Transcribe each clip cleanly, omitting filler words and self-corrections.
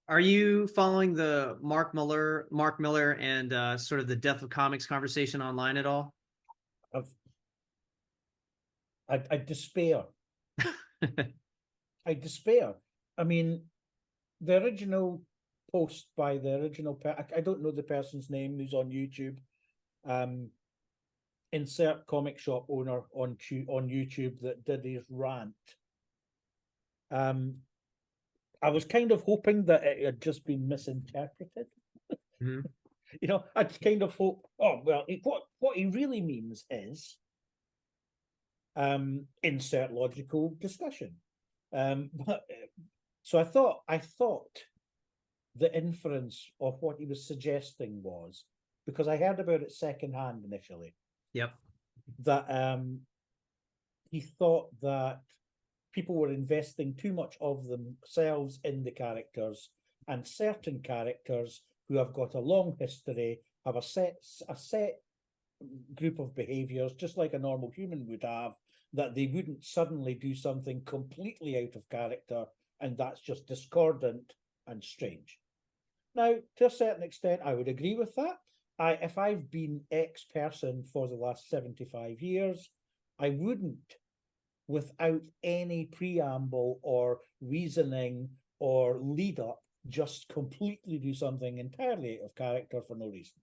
Are you following the Mark Miller and sort of the death of comics conversation online at all? I've, I despair. I despair. I mean, the original post by the original, I don't know the person's name who's on YouTube. Um, insert comic shop owner on YouTube that did his rant. Um, I was kind of hoping that it had just been misinterpreted. Mhm. I kind of hope. Oh well, what he really means is insert logical discussion. But so I thought the inference of what he was suggesting was, because I heard about it secondhand initially, Yep. that he thought that people were investing too much of themselves in the characters, and certain characters who have got a long history have a set group of behaviors, just like a normal human would have, that they wouldn't suddenly do something completely out of character, and that's just discordant and strange. Now, to a certain extent, I would agree with that. If I've been X person for the last 75 years, I wouldn't, without any preamble or reasoning or lead up, just completely do something entirely out of character for no reason.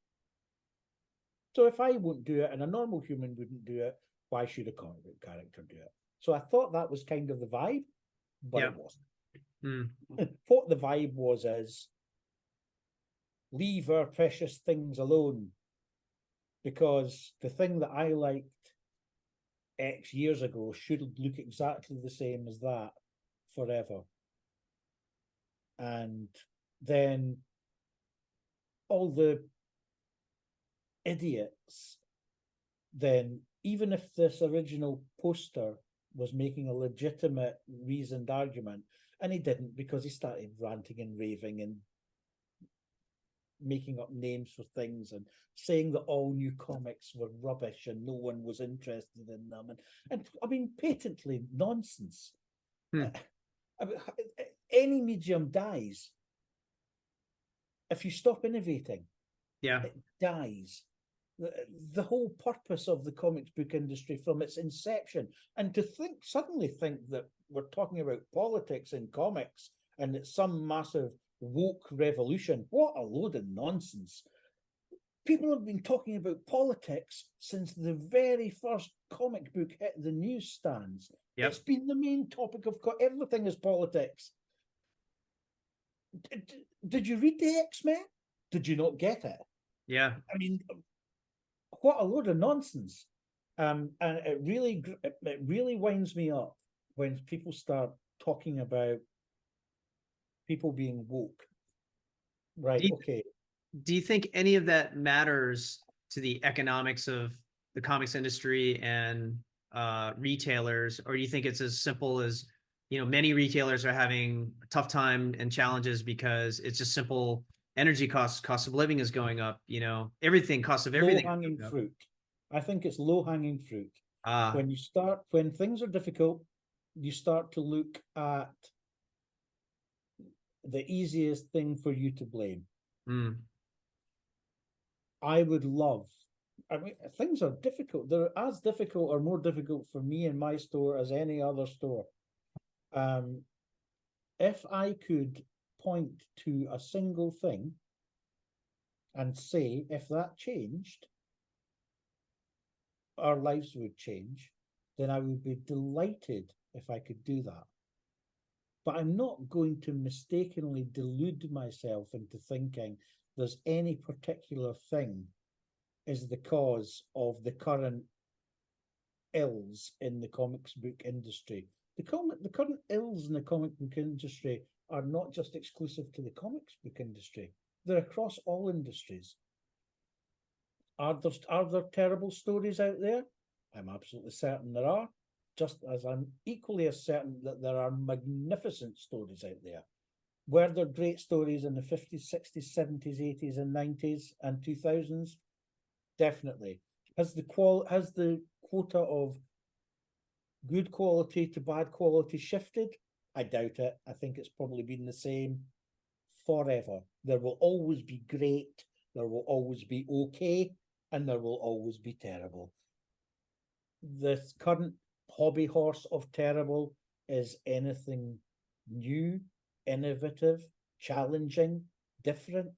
So if I wouldn't do it and a normal human wouldn't do it, why should a comic book character do it? So I thought that was kind of the vibe, but it Yep. wasn't. Mm. What the vibe was is leave our precious things alone, because the thing that I liked X years ago should look exactly the same as that forever. And then all the idiots, then even if this original poster was making a legitimate reasoned argument, and he didn't, because he started ranting and raving and making up names for things and saying that all new comics were rubbish and no one was interested in them, and I mean, patently nonsense. Hmm. I mean, any medium dies if you stop innovating. Yeah. It dies. The whole purpose of the comics book industry from its inception, and to suddenly think that we're talking about politics in comics and it's some massive woke revolution, what a load of nonsense. People have been talking about politics since the very first comic book hit the newsstands. It's Yep. been the main topic of everything is politics. Did you read the X-Men? Did you not get it? Yeah. I mean, what a load of nonsense. And it really winds me up when people start talking about people being woke. Do Right, you, okay. do you think any of that matters to the economics of the comics industry and retailers, or do you think it's as simple as, many retailers are having a tough time and challenges because it's just simple energy cost of living is going up, everything, cost of Low everything is hanging going up. fruit. I think it's low hanging fruit. Ah, When things are difficult, you start to look at the easiest thing for you to blame. mm, I would love, I mean, things are difficult. They're as difficult or more difficult for me in my store as any other store. Um, if I could point to a single thing and say, if that changed, our lives would change, then I would be delighted if I could do that. But I'm not going to mistakenly delude myself into thinking there's any particular thing is the cause of the current ills in the comics book industry. The current ills in the comic book industry are not just exclusive to the comics book industry. They're across all industries. Are there terrible stories out there? I'm absolutely certain there are, just as I'm equally as certain that there are magnificent stories out there. Were there great stories in the 50s, 60s, 70s, 80s, and 90s and 2000s? Definitely. Has the quota of good quality to bad quality shifted? I doubt it. I think it's probably been the same forever. There will always be great, there will always be okay, and there will always be terrible. This current hobby horse of terrible is anything new, innovative, challenging, different.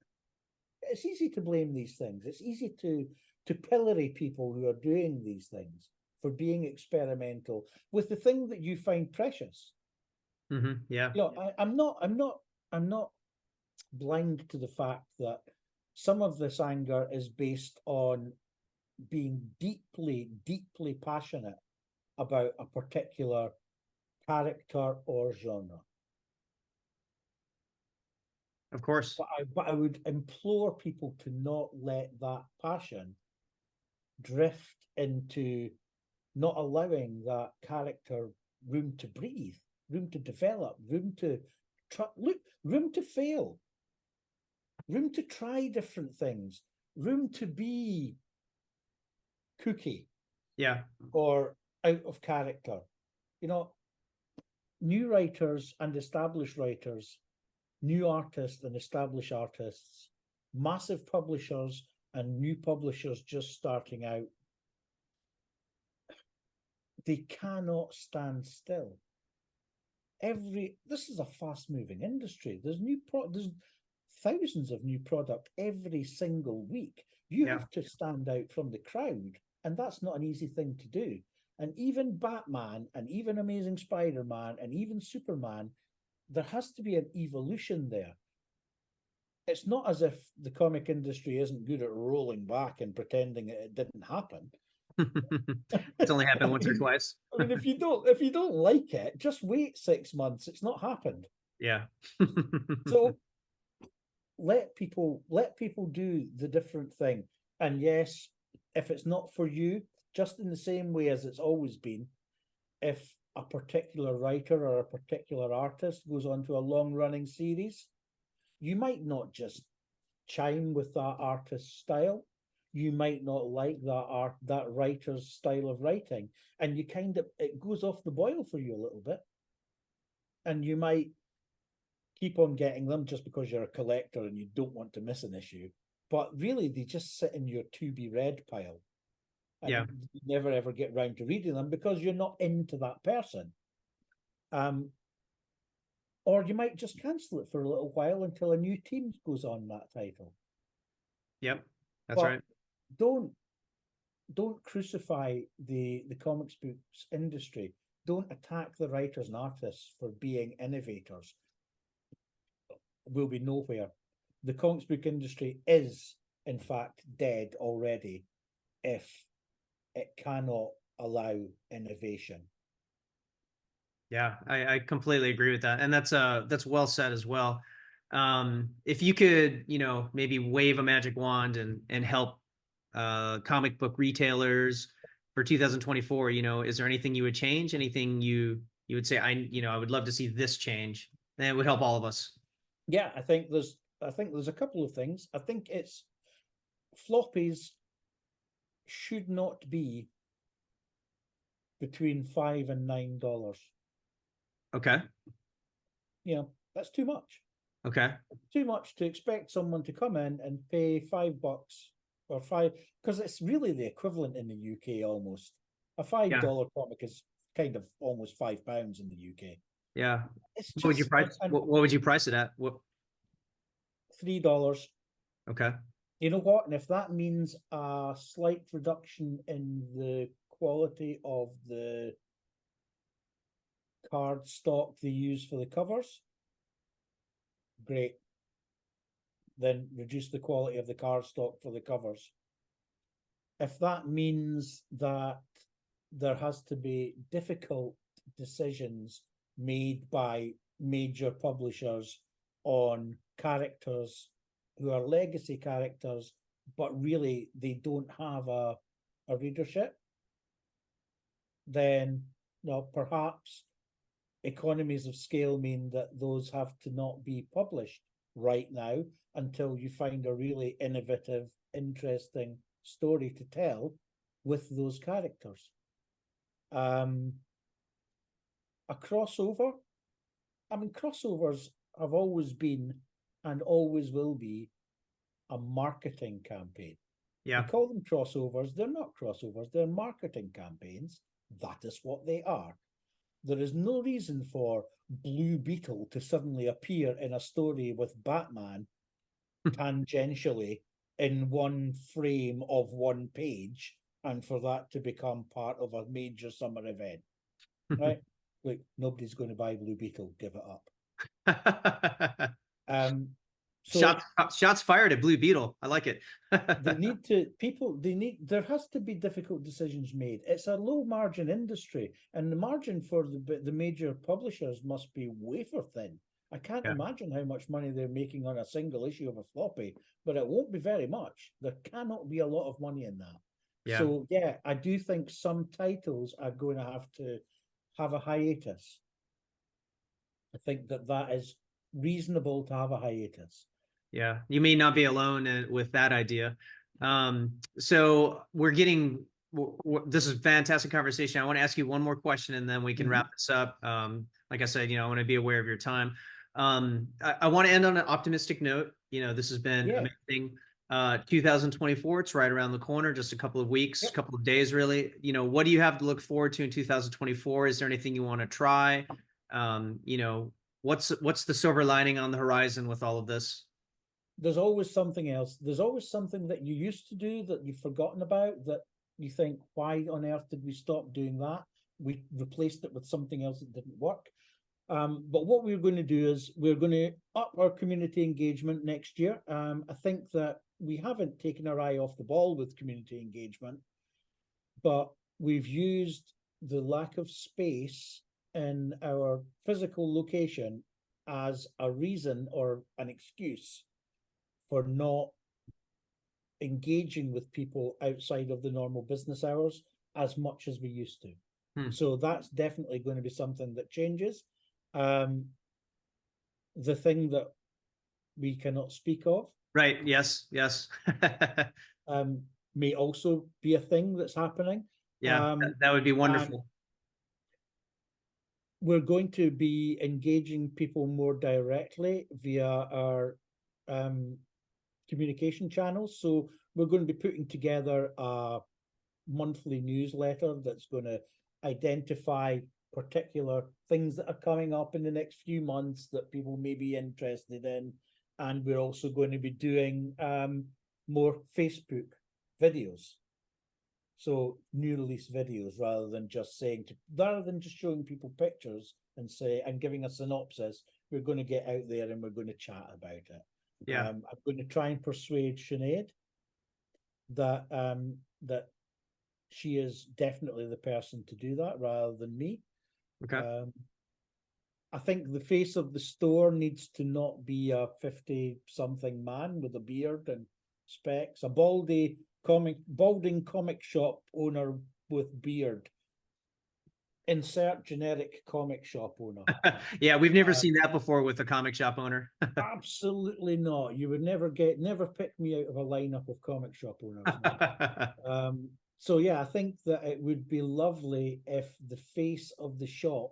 It's easy to blame these things. It's easy to pillory people who are doing these things for being experimental with the thing that you find precious. Yeah. You know, I'm not blind to the fact that some of this anger is based on being deeply, deeply passionate about a particular character or genre. Of course. But I would implore people to not let that passion drift into not allowing that character room to breathe, room to develop, room to room to fail, room to try different things, room to be kooky, Yeah. or out of character. You know, new writers and established writers, new artists and established artists, massive publishers and new publishers just starting out, they cannot stand still. This is a fast-moving industry. There's thousands of new product every single week. You have to stand out from the crowd, and that's not an easy thing to do. And even Batman, and even Amazing Spider-Man, and even Superman, there has to be an evolution there. It's not as if the comic industry isn't good at rolling back and pretending it didn't happen. It's only happened once or twice. I mean, if you don't like it, just wait 6 months. It's not happened. Yeah. So let people do the different thing. And yes, if it's not for you, just in the same way as it's always been, if a particular writer or a particular artist goes on to a long-running series, you might not just chime with that artist's style. You might not like that writer's style of writing, and it goes off the boil for you a little bit. And you might keep on getting them just because you're a collector and you don't want to miss an issue. But really, they just sit in your to-be-read pile. And you never ever get round to reading them because you're not into that person. Or you might just cancel it for a little while until a new team goes on that title. Yep, that's right. Don't crucify the comics books industry. Don't attack the writers and artists for being innovators. We'll be nowhere. The comics book industry is, in fact, dead already if it cannot allow innovation. Yeah, I completely agree with that. And that's well said as well. If you could, maybe wave a magic wand and help comic book retailers for 2024, is there anything you would change? Anything you would say, I would love to see this change? And it would help all of us. Yeah, I think there's a couple of things. I think it's floppies should not be between $5 and $9. Okay. That's too much. Okay. Too much to expect someone to come in and pay $5 or $5, because it's really the equivalent in the UK almost. A $5 comic is kind of almost £5 in the UK. Yeah. It's what would you price? What would you price it at? $3. Okay. You know what? And if that means a slight reduction in the quality of the card stock they use for the covers, great. Then reduce the quality of the card stock for the covers. If that means that there has to be difficult decisions made by major publishers on characters who are legacy characters, but really they don't have a readership, then perhaps economies of scale mean that those have to not be published right now until you find a really innovative, interesting story to tell with those characters. A crossover. I mean, crossovers have always been and always will be a marketing campaign. Yeah. We call them crossovers. They're not crossovers. They're marketing campaigns. That is what they are. There is no reason for Blue Beetle to suddenly appear in a story with Batman tangentially in one frame of one page, and for that to become part of a major summer event, right? Look, nobody's going to buy Blue Beetle. Give it up. So Shots fired at Blue Beetle. I like it. there has to be difficult decisions made. It's a low margin industry, and the margin for the major publishers must be wafer thin. I can't imagine how much money they're making on a single issue of a floppy, but it won't be very much. There cannot be a lot of money in that. Yeah. So yeah, I do think some titles are going to have a hiatus. I think that is reasonable to have a hiatus. Yeah, you may not be alone with that idea. So we're getting, this is a fantastic conversation. I want to ask you one more question and then we can wrap this up. Like I said, I want to be aware of your time. I want to end on an optimistic note. This has been amazing. 2024, it's right around the corner, just a couple of weeks, couple of days, really. What do you have to look forward to in 2024? Is there anything you want to try? What's the silver lining on the horizon with all of this? There's always something else. There's always something that you used to do that you've forgotten about, that you think, why on earth did we stop doing that? We replaced it with something else that didn't work. But what we're going to do is we're going to up our community engagement next year. I think that we haven't taken our eye off the ball with community engagement, but we've used the lack of space in our physical location as a reason or an excuse for not engaging with people outside of the normal business hours as much as we used to. So that's definitely going to be something that changes. The thing that we cannot speak of, right? Yes. may also be a thing that's happening. Yeah, that would be wonderful. We're going to be engaging people more directly via our communication channels. So we're going to be putting together a monthly newsletter that's going to identify particular things that are coming up in the next few months that people may be interested in. And we're also going to be doing more Facebook videos. So new release videos, rather than just showing people pictures and giving a synopsis. We're going to get out there and we're going to chat about it. Yeah. I'm going to try and persuade Sinead that that she is definitely the person to do that rather than me. Okay. I think the face of the store needs to not be a 50-something man with a beard and specs, a balding comic shop owner with beard. Insert generic comic shop owner. Yeah, we've never seen that before with a comic shop owner. Absolutely not. You would never pick me out of a lineup of comic shop owners. So yeah, I think that it would be lovely if the face of the shop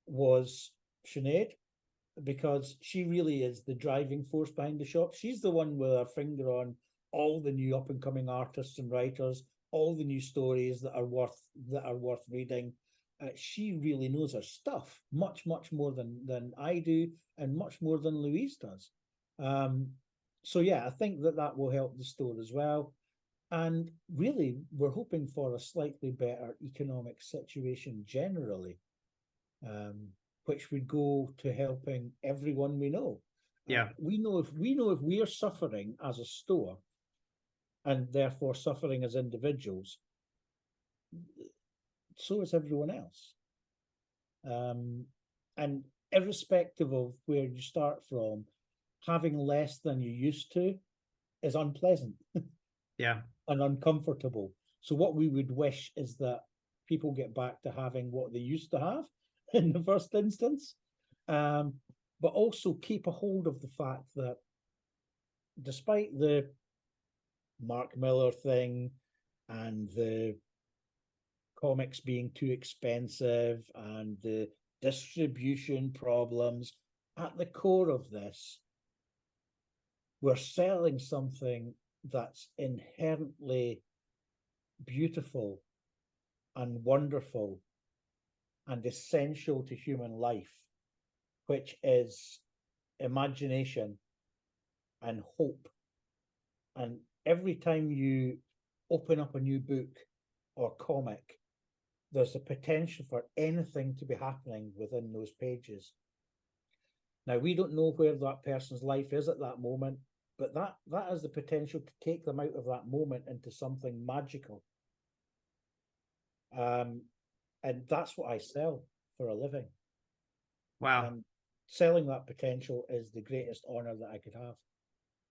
was Sinead, because she really is the driving force behind the shop. She's the one with her finger on all the new up and coming artists and writers, all the new stories that are worth reading. She really knows her stuff much more than I do, and much more than Louise does. So yeah, I think that will help the store as well. And really, we're hoping for a slightly better economic situation generally, which would go to helping everyone we know. Yeah. We know if we are suffering as a store, and therefore suffering as individuals, so is everyone else. And irrespective of where you start from, having less than you used to is unpleasant. Yeah. And uncomfortable. So what we would wish is that people get back to having what they used to have in the first instance, but also keep a hold of the fact that despite the Mark Miller thing and the comics being too expensive and the distribution problems, at the core of this, we're selling something that's inherently beautiful and wonderful and essential to human life, which is imagination and hope. And every time you open up a new book or comic, there's a potential for anything to be happening within those pages. Now, we don't know where that person's life is at that moment, but that has the potential to take them out of that moment into something magical. And that's what I sell for a living. Wow. And selling that potential is the greatest honor that I could have.